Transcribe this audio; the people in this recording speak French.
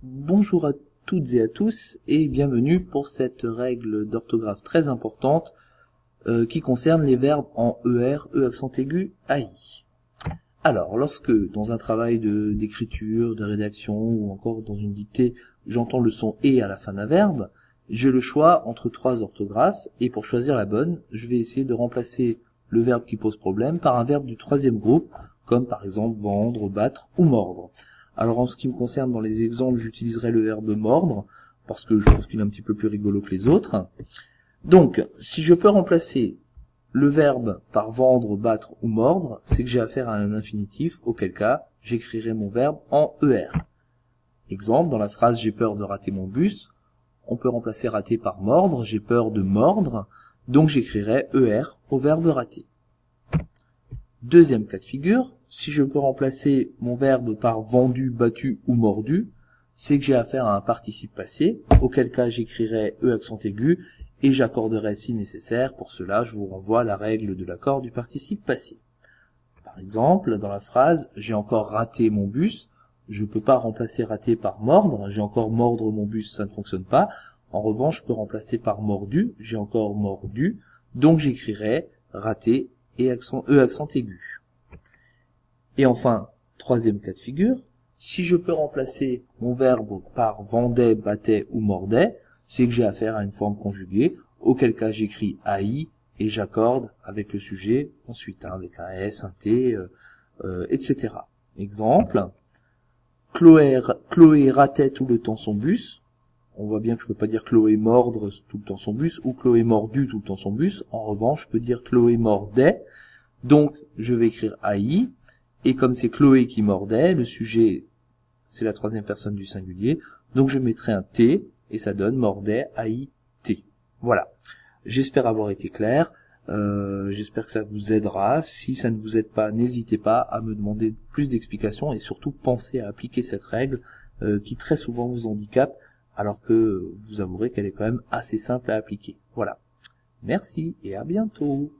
Bonjour à toutes et à tous et bienvenue pour cette règle d'orthographe très importante qui concerne les verbes en ER, E accent aigu, AI. Alors, lorsque dans un travail d'écriture, de rédaction ou encore dans une dictée, j'entends le son « et » à la fin d'un verbe, j'ai le choix entre trois orthographes et pour choisir la bonne, je vais essayer de remplacer le verbe qui pose problème par un verbe du troisième groupe, comme par exemple vendre, battre ou mordre. Alors en ce qui me concerne, dans les exemples, j'utiliserai le verbe mordre, parce que je trouve qu'il est un petit peu plus rigolo que les autres. Donc, si je peux remplacer le verbe par vendre, battre ou mordre, c'est que j'ai affaire à un infinitif, auquel cas, j'écrirai mon verbe en ER. Exemple, dans la phrase « j'ai peur de rater mon bus », on peut remplacer rater par mordre, j'ai peur de mordre, donc j'écrirai ER au verbe rater. Deuxième cas de figure, si je peux remplacer mon verbe par vendu, battu ou mordu, c'est que j'ai affaire à un participe passé, auquel cas j'écrirai E accent aigu, et j'accorderai si nécessaire. Pour cela, je vous renvoie à la règle de l'accord du participe passé. Par exemple, dans la phrase « j'ai encore raté mon bus », je ne peux pas remplacer rater par mordre, j'ai encore mordre mon bus, ça ne fonctionne pas. En revanche, je peux remplacer par mordu, j'ai encore mordu, donc j'écrirai raté et E accent aigu. Et enfin, troisième cas de figure, si je peux remplacer mon verbe par vendait, battait ou mordait, c'est que j'ai affaire à une forme conjuguée, auquel cas j'écris AI et j'accorde avec le sujet ensuite, avec un S, un T, etc. Exemple, Chloé ratait tout le temps son bus. On voit bien que je peux pas dire Chloé mordre tout le temps son bus ou Chloé mordu tout le temps son bus. En revanche, je peux dire Chloé mordait. Donc, je vais écrire AI. Et comme c'est Chloé qui mordait, le sujet, c'est la troisième personne du singulier. Donc, je mettrai un T et ça donne mordait, AI, T. Voilà. J'espère avoir été clair. J'espère que ça vous aidera. Si ça ne vous aide pas, n'hésitez pas à me demander plus d'explications et surtout pensez à appliquer cette règle qui très souvent vous handicape, alors que vous avouerez qu'elle est quand même assez simple à appliquer. Voilà. Merci et à bientôt.